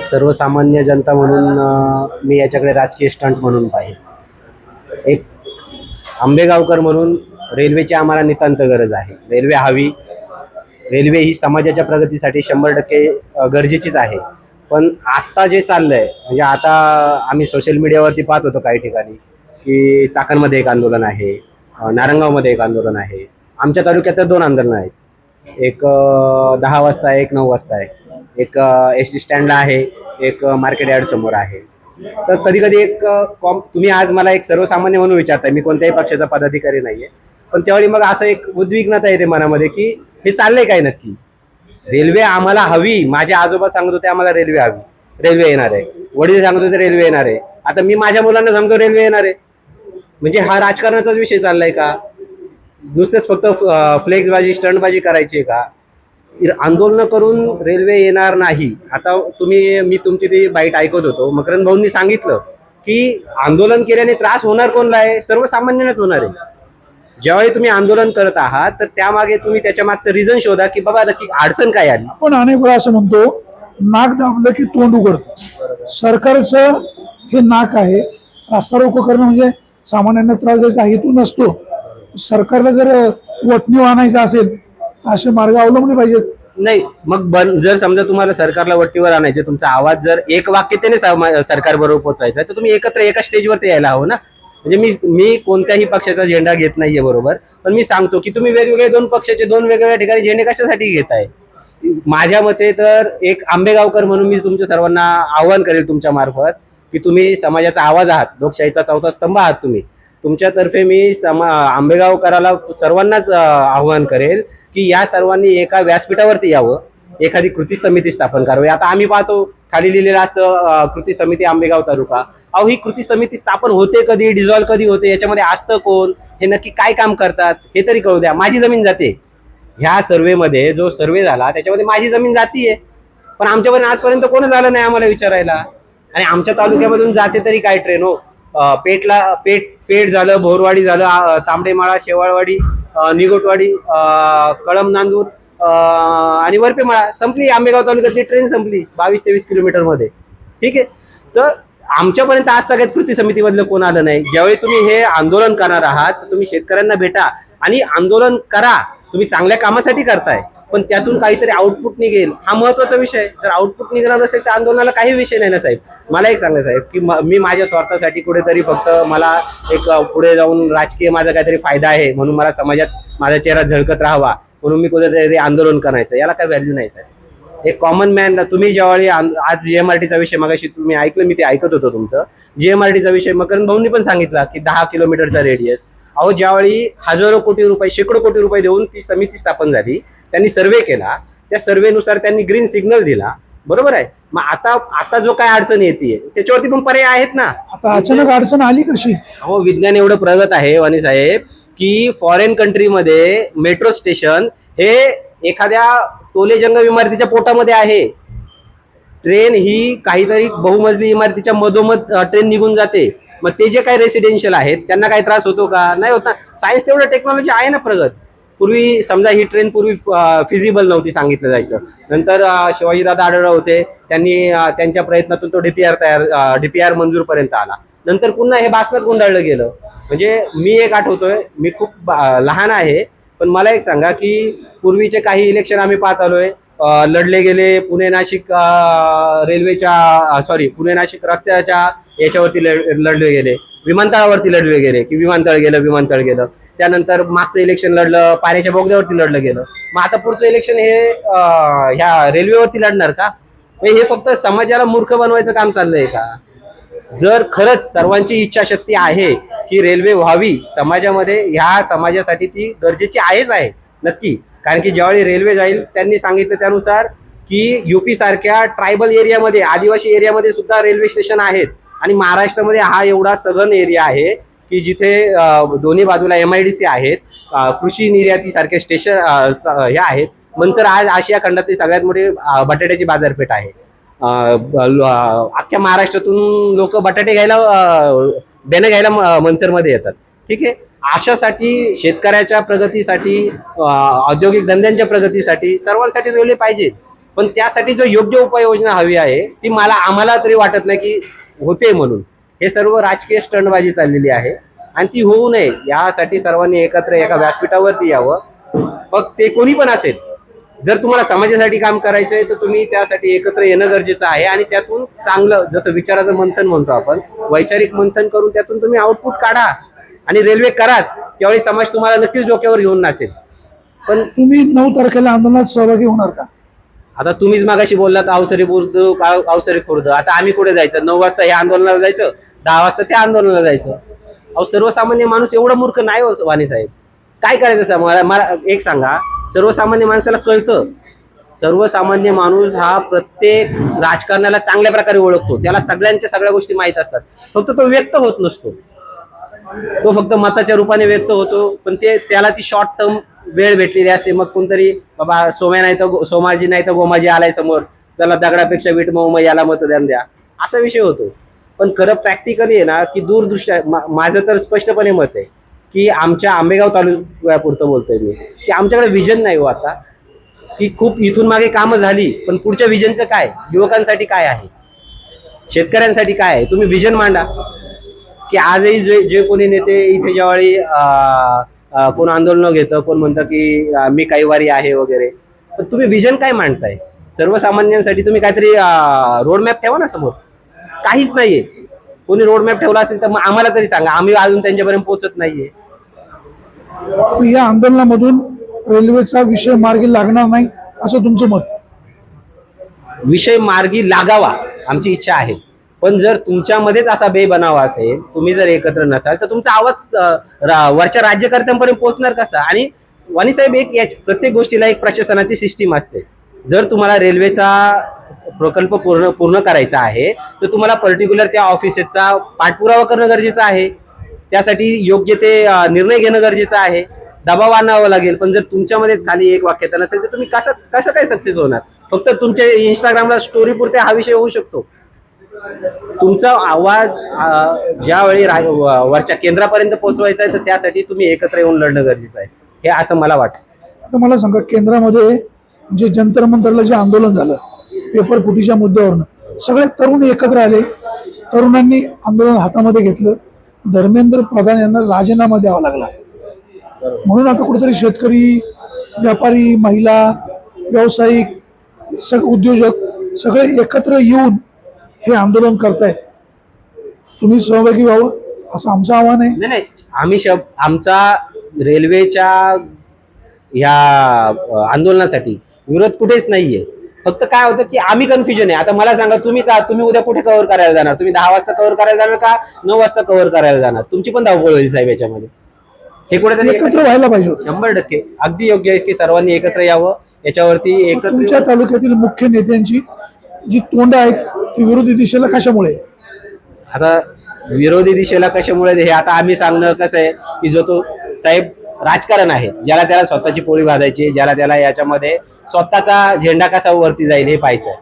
सर्वसामान्य जनता म्हणून मी याच्याकडे राजकीय स्टंट म्हणून पाहिजे। एक आंबेगावकर म्हणून रेल्वेची आम्हाला नितांत गरज आहे। रेल्वे हवी, रेल्वे ही समाजाच्या प्रगतीसाठी 100% गरजेचीच आहे। पण आता जे चाललंय म्हणजे आता आम्ही सोशल मीडियावरती पाहत होतो काही ठिकाणी की चाकणमध्ये एक आंदोलन आहे, नारंगावमध्ये एक आंदोलन आहे, आमच्या तालुक्यात तर 2 आंदोलन आहेत, एक 10 वाजता आहे, एक 9 वाजता आहे, एक एसटी स्टँडला आहे, एक मार्केट यार्ड समोर आहे। तर कधी कधी एक तुम्ही आज मला एक सर्वसामान्य म्हणून विचारताय, मी कोणत्याही पक्षाचा पदाधिकारी नाहीये, पण त्यावेळी मग असं एक उद्विग्नता येते मनामध्ये की हे चाललंय काय नक्की। रेल्वे आम्हाला हवी, माझे आजोबा सांगत होते आम्हाला रेल्वे हवी, रेल्वे येणार आहे, वडील सांगत होते रेल्वे येणार आहे, आता मी माझ्या मुलांना सांगतो रेल्वे येणार आहे। म्हणजे हा राजकारणाचाच विषय चाललाय का? नुसतेच फक्त फ्लेक्सबाजी स्टंटबाजी करायची आहे का? आंदोलन करून रेल्वे येणार नाही। आता मी तुमची ती बाईट ऐकत होतो, मकरंद भाऊंनी सांगितलं की आंदोलन केल्याने त्रास होणार कोणला आहे? सर्वसामान्यांनाच होणार आहे। ज्यावेळी तुम्ही आंदोलन करत आहात तर त्यामागे तुम्ही त्याच्या मागचं रिझन शोधा की बाबा नक्की अडचण काय आली। आपण अनेक वेळा असं म्हणतो नाक दाबलं की तोंड उघडतं। सरकारचं हे नाक आहे, रास्ता रोको करणं म्हणजे सामान्यांना त्रास द्यायचा हेतू नसतो। सरकारला जर वटणी आणायचं असेल असे मार्ग अवलंबले पाहिजेत। नाही मग जर समजा तुम्हाला सरकारला वट्टीवर आणायचे, तुमचा आवाज जर एक वाक्यतेने सरकार बरोबर पोहोचायचा तर तुम्ही एकत्र एका स्टेजवरती यायला हवं ना। म्हणजे मी कोणत्याही पक्षाचा झेंडा घेत नाहीये बरोबर, पण मी सांगतो की तुम्ही वेगवेगळे 2 पक्षाचे 2 वेगवेगळ्या ठिकाणी झेंडे कशासाठी घेताय? माझ्या मते तर एक आंबेगावकर म्हणून मी तुमच्या सर्वांना आवाहन करेल तुमच्या मार्फत की तुम्ही समाजाचा आवाज आहात, लोकशाहीचा 4था स्तंभ आहात तुम्ही। तुमच्यातर्फे मी आंबेगावकराला सर्वांनाच आवाहन करेल की या सर्वांनी एका व्यासपीठावरती यावं, एखादी कृती समिती स्थापन करावी। आता आम्ही पाहतो खाली लिहिलेलं असतं कृती समिती आंबेगाव तालुका। अहो ही कृती समिती स्थापन होते कधी, डिझॉल्व्ह कधी होते, याच्यामध्ये असतं कोण, हे नक्की काय काम करतात हे तरी कळू द्या। माझी जमीन जाते, ह्या सर्वेमध्ये जो सर्वे झाला त्याच्यामध्ये माझी जमीन जातीये, पण आमच्यापर्यंत आजपर्यंत कोण झालं नाही आम्हाला विचारायला। आणि आमच्या तालुक्यामधून जाते तरी काय ट्रेन हो? पेठ झालं, भोरवाडी झालं, तांबडेमाळा, शेवाळवाडी, निगोटवाडी, कळम नांदूर आणि वरपेमाळा संपली आंबेगाव तालुक्याची ट्रेन संपली 22-23 किलोमीटर मध्ये। ठीक आहे, तर आमच्यापर्यंत आज तक कृती समितीमधलं कोण आलं नाही। ज्यावेळी तुम्ही हे आंदोलन करणार आहात तर तुम्ही शेतकऱ्यांना भेटा आणि आंदोलन करा। तुम्ही चांगल्या कामासाठी करताय, पण त्यातून काहीतरी आउटपुट निघेल हा महत्वाचा विषय आहे। जर आउटपुट निघणार नसेल तर आंदोलनाला काही विषय नाही ना साहेब। मला एक सांगा साहेब की मी माझ्या स्वार्थासाठी कुठेतरी फक्त मला एक पुढे जाऊन राजकीय माझा काहीतरी फायदा आहे म्हणून मला समाजात माझा चेहरा झळकत राहावा म्हणून मी कुठेतरी आंदोलन करायचं, याला काही व्हॅल्यू नाही साहेब। एक कॉमन मॅनला तुम्ही ज्यावेळी आज जीएमआरटीचा विषय मगाशी तुम्ही ऐकलं, मी ते ऐकत होतो तुमचं जीएमआरटीचा विषय, मकरंद भाऊंनी पण सांगितला की 10 किलोमीटरचा रेडियस। अहो ज्यावेळी हजारो कोटी रुपये, शेकडो कोटी रुपये देऊन ती समिती स्थापन झाली, त्यांनी सर्वे केला, त्या सर्वेनुसार त्यांनी ग्रीन सिग्नल दिला, बरोबर आहे। मग आता जो काय अडचण येते त्याच्यावरती पण पर्याय आहेत ना। आता अचानक अडचण आली कशी? हो विज्ञान एवढं प्रगत आहे वाणी साहेब की फॉरेन कंट्रीमध्ये मेट्रो स्टेशन हे एखाद्या टोलेजंग इमारतीच्या पोटामध्ये आहे। ट्रेन ही काहीतरी बहुमजली इमारतीच्या मधोमध ट्रेन निघून जाते। मग ते जे काही रेसिडेन्शियल आहेत त्यांना काही त्रास होतो का? नाही होता। सायन्स तेवढं टेक्नॉलॉजी आहे ना प्रगत। पूर्वी समजा ही ट्रेन पूर्वी फिजिबल नव्हती सांगितलं जायचं, नंतर शिवाजीदादा आढळराव होते, त्यांनी त्यांच्या प्रयत्नातून तो डीपीआर मंजूर पर्यंत आला, नंतर पुन्हा हे भासणात गुंडाळलं गेलं। म्हणजे मी एक आठवतोय, मी खूप लहान आहे पण मला एक सांगा की पूर्वीचे काही इलेक्शन आम्ही पाहत आलोय, लढले गेले पुणे नाशिक पुणे नाशिक रस्त्याच्या याच्यावरती लढले गेले, विमानतळावरती लढले गेले की विमानतळ गेलं, त्यानंतर मागचं इलेक्शन लढलं पाण्याच्या बोगद्यावरती लढलं गेलं। मग आता पुढचं इलेक्शन हे ह्या रेल्वेवरती लढणार का? हे फक्त समाजाला मूर्ख बनवायचं काम चाललंय का? जर खरंच सर्वांची इच्छाशक्ती आहे की रेल्वे व्हावी समाजामध्ये, ह्या समाजासाठी ती गरजेची आहेच आहे नक्की। कारण की ज्यावेळी रेल्वे जाईल त्यांनी सांगितलं त्यानुसार की यूपी सारख्या ट्रायबल एरियामध्ये, आदिवासी एरियामध्ये सुद्धा रेल्वे स्टेशन आहेत, आणि महाराष्ट्रामध्ये हा एवढा सघन एरिया आहे की जिथे दोन्ही बाजूला MIDC आहेत, कृषी निर्याती सारखे स्टेशन हे आहेत। मंचर आज आशिया खंडातली सगळ्यात मोठी बटाट्याची बाजारपेठ आहे। अख्ख्या महाराष्ट्रातून लोक बटाटे देणं घ्यायला मंचरमध्ये येतात। ठीक आहे, अशासाठी शेतकऱ्याच्या प्रगतीसाठी, औद्योगिक धंद्यांच्या प्रगतीसाठी सर्वांसाठी रेल्वे पाहिजे। पण त्यासाठी जो योग्य उपाययोजना हवी आहे ती आम्हाला तरी वाटत नाही की होते म्हणून. हे सर्व राजकीय स्टंटबाजी चाललेली आहे आणि ती होऊ नये यासाठी सर्वांनी एकत्र एका व्यासपीठावरती यावं. मग ते कोणी पण असेल, जर तुम्हाला समाजासाठी काम करायचंय तर तुम्ही त्यासाठी एकत्र येणं गरजेचं आहे आणि त्यातून चांगलं जसं विचाराचं मंथन म्हणतो आपण, वैचारिक मंथन करून त्यातून तुम्ही आउटपुट काढा आणि रेल्वे कराच. त्यावेळी समाज तुम्हाला नक्कीच डोक्यावर घेऊन नाचेल. पण तुम्ही 9 तारखेला आंदोलनात सहभागी होणार का? आता तुम्हीच मागाशी बोललात अवसरी बुद्रुक अवसरी खुर्द. आता आम्ही कुठे जायचं? 9 वाजता या आंदोलनाला जायचं, 10 वाजता त्या आंदोलनाला जायचं? अहो, सर्वसामान्य माणूस एवढा मूर्ख नाही हो वाणी साहेब. काय करायचं? मला एक सांगा, सर्वसामान्य माणसाला कळतं. सर्वसामान्य माणूस हा प्रत्येक राजकारणाला चांगल्या प्रकारे ओळखतो, त्याला सगळ्या गोष्टी माहीत असतात. फक्त तो व्यक्त होत नसतो, तो फक्त मताच्या रूपाने व्यक्त होतो. पण त्याला ती शॉर्ट टर्म वेळ भेटलेली असते. मग कोणतरी बाबा सोमाजी नाही तर गोमाजी आलाय समोर, त्याला दगडापेक्षा वीट मग याला मतदान द्या, असा विषय होतो. पण खरं प्रॅक्टिकली आहे ना की दूरदृष्ट्या माझं तर स्पष्टपणे मत आहे की आमच्या आंबेगाव तालुक्यापुरतं बोलतोय मी, की आमच्याकडे विजन नाही हो आता, की खूप इथून मागे कामं झाली पण पुढच्या विजनचं काय? युवकांसाठी काय आहे, शेतकऱ्यांसाठी काय आहे? तुम्ही विजन मांडा. की आजही जे कोणी नेते इथे ज्यावेळी कोण आंदोलन घेतं, कोण म्हणतं की मी कैवारी आहे वगैरे, पण तुम्ही विजन काय मांडताय? सर्वसामान्यांसाठी तुम्ही काहीतरी रोडमॅप ठेवा ना समोर. काहीच नाहीये. कोणी रोडमॅप ठेवला असेल तर मग आम्हाला तरी सांगा, आम्ही अजून त्यांच्यापर्यंत पोहोचत नाहीये. या आंदोलनामधून रेल्वेचा विषय मार्गी लागणार नाही असं तुमचं मत? विषय मार्गी लागावा आमची इच्छा आहे, पण जर तुमच्यामध्येच असा बेबनाव असेल, तुम्ही जर एकत्र नसाल तर तुमचा आवाज वरच्या राज्यकर्त्यांपर्यंत पोहोचणार कसा? आणि वाणीसाहेब, प्रत्येक गोष्टीला एक प्रशासनाची सिस्टीम असते. जर तुम्हाला रेल्वेचा प्रकल्प पूर्ण करायचा आहे तर तुम्हाला पर्टिक्युलर त्या ऑफिसचा पाठपुरावा करणं गरजेचं आहे. त्यासाठी योग्य ते निर्णय घेणं गरजेचं आहे, दबाव आणावा लागेल. पण जर तुमच्यामध्येच खाली एक वाक्यता नसेल तर तुम्ही कसं काय सक्सेस होणार? फक्त तुमच्या इंस्टाग्रामला स्टोरी पुरते हा विषय होऊ शकतो. तुमचा आवाज ज्यावेळी वरच्या केंद्रापर्यंत पोहोचवायचा आहे तर त्यासाठी तुम्ही एकत्र येऊन लढणं गरजेचं आहे, हे असं मला वाटतं. आता मला सांगा, केंद्रामध्ये जे जंतर मंतरला जे आंदोलन झालं पेपर फुटीच्या मुद्द्यावरनं, सगळे तरुण एकत्र आले, तरुणांनी आंदोलन हातामध्ये घेतलं. धर्मेंद्र प्रधान यांना राजीनामा द्यावा लागला. म्हणून आता कुठेतरी शेतकरी, व्यापारी, महिला, व्यावसायिक, उद्योजक सगळे एकत्र येऊन हे आंदोलन करतायत. तुम्ही सहभागी व्हावं असं आमचं आव्हान आहे. नाही, आम्ही आमचा रेल्वेच्या या आंदोलनासाठी विरोध कुठेच नाहीये. फक्त काय होतं की आम्ही कन्फ्युजन आहे. आता मला सांगा, तुम्ही उद्या कुठे कव्हर करायला जाणार? तुम्ही 10 वाजता कव्हर करायला जाणार का 9 वाजता कव्हर करायला जाणार? तुमची पण धावपळ होईल साहेब याच्यामध्ये. हे कुठेतरी एकत्र व्हायला पाहिजे. 100% अगदी योग्य आहे की सर्वांनी एकत्र यावं याच्यावरती. एकत्र तुमच्या तालुक्यातील मुख्य नेत्यांची जी तोंड आहेत ती विरोधी दिशेला कशामुळे? आता विरोधी दिशेला कशामुळे हे आता आम्ही सांगणं कसं आहे की जो तो साहेब राजकारण आहे, ज्याला त्याला स्वतःची पोळी भाजायची, ज्याला त्याला याच्यामध्ये स्वतःचा झेंडा कसा वरती जाईल हे पाहायचं.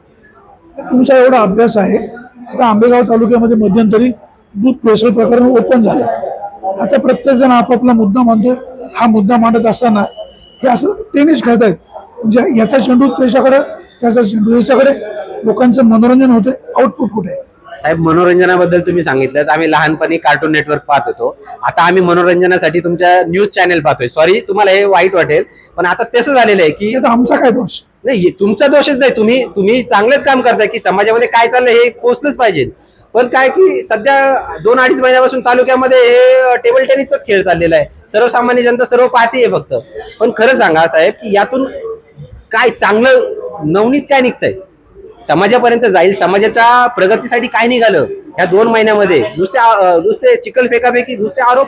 तुमचा एवढा अभ्यास आहे. आता आंबेगाव तालुक्यामध्ये मध्यंतरी दूध भेसळ प्रकरण ओपन झालं. आता प्रत्येक जण आपापला मुद्दा मांडतोय. हा मुद्दा मांडत असताना हे असं टेनिस खेळतायत, म्हणजे याचा चेंडू त्याच्याकडे, त्याचा चेंडू याच्याकडे. लोकांचं मनोरंजन होतंय, आउटपुट कुठे आहे? साहेब, मनोरंजनाबद्दल तुम्ही सांगितलं, आम्ही लहानपणी कार्टून नेटवर्क पाहत होतो. आता आम्ही मनोरंजनासाठी तुमच्या न्यूज चॅनेल पाहतोय. सॉरी, तुम्हाला हे वाईट वाटेल, पण आता तसं झालेलं आहे की आमचा काय दोष नाही, तुमचा दोषच नाही. तुम्ही चांगलंच काम करताय की समाजामध्ये काय चाललंय हे पोहोचलंच पाहिजे. पण काय की सध्या 2-2.5 महिन्यापासून तालुक्यामध्ये हे टेबल टेनिसचाच खेळ चाललेला आहे. सर्वसामान्य जनता सर्व पाहतीये फक्त. पण खरं सांगा साहेब की यातून काय चांगलं नवनीत काय निघतंय, समाजापर्यंत जाईल, समाजाच्या प्रगतीसाठी काय निघालं या 2 महिन्यामध्ये? नुसते चिखल फेकाफेकी, नुसते आरोप.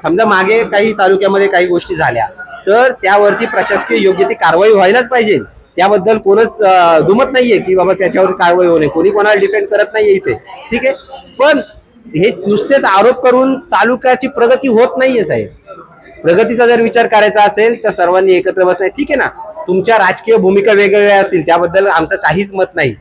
समजा मागे काही तालुक्यामध्ये काही गोष्टी झाल्या तर त्यावरती प्रशासकीय योग्य ती कारवाई व्हायलाच पाहिजे. त्याबद्दल कोणच दुमत नाहीये की बाबा त्याच्यावर कारवाई होणे. कोणी कोणाला डिफेंड करत नाहीये इथे, ठीक आहे. पण हे नुसतेच आरोप करून तालुक्याची प्रगती होत नाहीये साहेब. प्रगतीचा जर विचार करायचा असेल तर सर्वांनी एकत्र बसणे. ठीक आहे ना, तुमच्या राजकीय भूमिका वेगवेगळ्या असतील, त्याबद्दल आमचं काहीच मत नाही.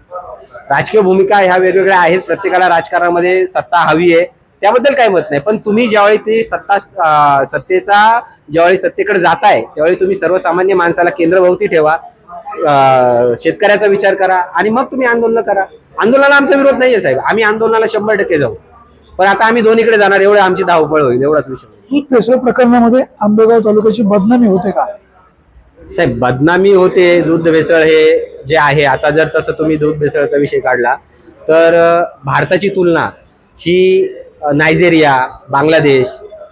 राजकीय भूमिका ह्या वेगवेगळ्या आहेत, प्रत्येकाला राजकारणामध्ये सत्ता हवी आहे, त्याबद्दल काही मत नाही. पण तुम्ही ज्यावेळी ते सत्तेचा ज्यावेळी सत्तेकडे जाताय त्यावेळी तुम्ही सर्वसामान्य माणसाला केंद्रभोवती ठेवा. शेतकऱ्याचा विचार करा आणि मग तुम्ही आंदोलन करा. आंदोलनाला आमचा विरोध नाहीये साहेब, आम्ही आंदोलनाला 100% जाऊ, पण आता आम्ही दोन्हीकडे जाणार, एवढं आमची धावपळ होईल, एवढाच विषय. दूध भेसळ प्रकरणामध्ये आंबेगाव तालुक्याची बदनामी होते का? साहेब बदनामी होते, दूध भेसळ हे जे आहे, आता जर तसं तुम्ही दूध भेसळचा विषय काढला तर भारताची तुलना ही नायजेरिया, बांगलादेश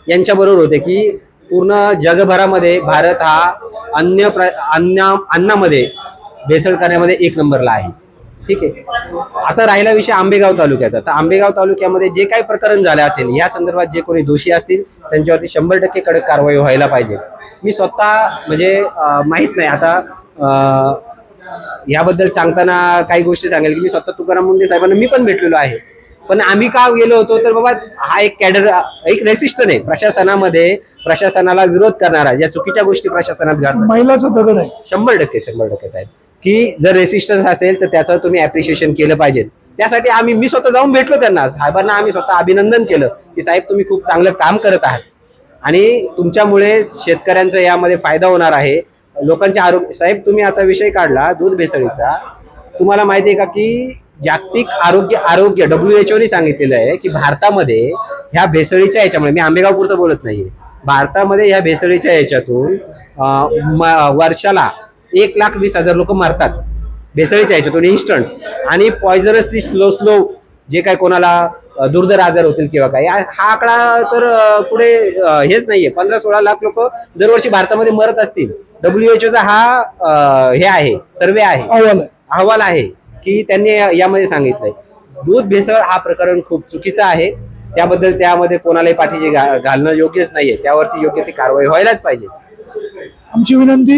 यांच्या बरोबर होते की पूर्ण जगभरामध्ये भारत हा अन्नामध्ये भेसळ करण्यामध्ये 1 नंबरला आहे. ठीक आहे. आता राहिला विषय आंबेगाव तालुक्याचा. तर आंबेगाव तालुक्यामध्ये जे काही प्रकरण झाले असेल या संदर्भात जे कोणी दोषी असतील त्यांच्यावरती 100% कडक कारवाई व्हायला पाहिजे. मी स्वतः म्हणजे माहित नाही आता याबद्दल सांगताना काही गोष्टी सांगेल की मी स्वतः तुकाराम मुंडे साहेबांना मी पण भेटलेलो आहे. पण आम्ही का गेलो होतो तर बाबा हा एक कॅडर, एक रेसिस्टन आहे प्रशासनामध्ये, प्रशासनाला विरोध करणारा, ज्या चुकीच्या गोष्टी प्रशासनात घडतात. महिलाचा दगड आहे. 100% साहेब, की जर रेसिस्टन्स असेल तर त्याचं तुम्ही अप्रिशिएशन केलं पाहिजे. त्यासाठी मी स्वतः जाऊन भेटलो त्यांना, साहेबांना आम्ही स्वतः अभिनंदन केलं की साहेब तुम्ही खूप चांगलं काम करत आहात आणि तुमच्यामुळे शेतकऱ्यांचा यामध्ये फायदा होणार आहे, लोकांचे आरोग्य. साहेब तुम्ही आता विषय काढला दूध भेसळीचा, तुम्हाला माहिती आहे का की जागतिक आरोग्य WHO ने सांगितलेलं आहे की भारतामध्ये ह्या भेसळीच्या याच्यामुळे, मी आंबेगाव पुरतं बोलत नाहीये, भारतामध्ये ह्या भेसळीच्या याच्यातून वर्षाला 1,20,000 लोक मरतात भेसळीच्या याच्यातून इन्स्टंट, आणि पॉयझनसली स्लो जे काय कोणाला दुर्धर आजार होतील किंवा काय, हा आकडा तर पुढे हेच नाहीये. 15-16 लाख लोक दरवर्षी भारतामध्ये मरत असतील. WHOचा हा हे आहे, सर्वे आहे, अहवाल आहे की त्यांनी यामध्ये सांगितलंय दूध भेसळ हा प्रकरण खूप चुकीचा आहे. त्यामध्ये कोणालाही पाठीशी घालणं योग्यच नाहीये, त्यावरती योग्य ती कारवाई व्हायलाच पाहिजे. आमची विनंती,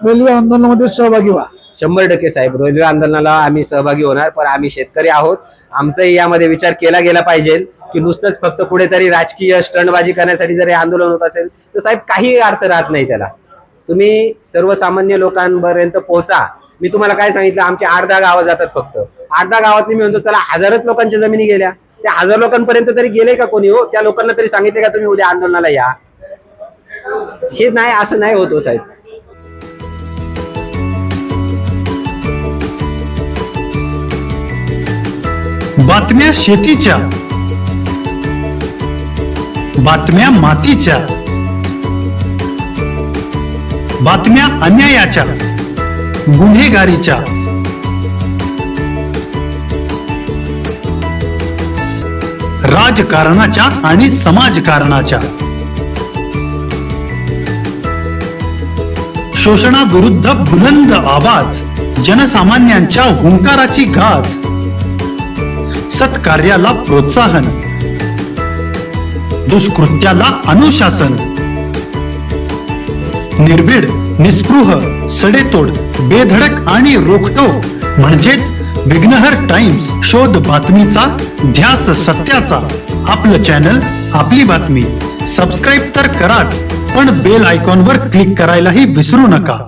रेल्वे आंदोलनामध्ये सहभागी व्हा. 100% साहेब, रेल्वे आंदोलनाला आम्ही सहभागी होणार, पण आम्ही शेतकरी आहोत, आमचाही यामध्ये विचार केला गेला पाहिजे की नुसतंच फक्त कुठेतरी राजकीय स्टंटबाजी करण्यासाठी जर हे आंदोलन होत असेल तर साहेब काही अर्थ राहत नाही त्याला. तुम्ही सर्वसामान्य लोकांपर्यंत पोहोचा. मी तुम्हाला काय सांगितलं, आमचे 8-10 गावं जातात, फक्त 8-10 गावातली मी म्हणतो चला 1000च लोकांच्या जमिनी गेल्या, त्या 1000 लोकांपर्यंत तरी गेले का कोणी? हो, त्या लोकांना तरी सांगितले का तुम्ही उद्या आंदोलनाला या? हे नाही, असं नाही होतो साहेब. बातम्या शेतीच्या, बातम्या मातीच्या, बातम्या अन्यायाच्या, गुन्हेगारीच्या, राजकारणाच्या आणि समाजकारणाच्या, शोषणाविरुद्ध बुलंद आवाज, जनसामान्यांच्या हुंकाराची गाज, सत्कार्याला प्रोत्साहन, दुष्कृत्याला अनुशासन, निर्भीड, निस्पृह, सडेतोड, बेधडक आणि रोखठोक म्हणजेच विघ्नहर टाइम्स. शोध बातमीचा, ध्यास सत्याचा. आपलं चॅनल, आपली बातमी. सबस्क्राईब तर कराच, पण बेल आयकॉनवर क्लिक करायलाही विसरू नका.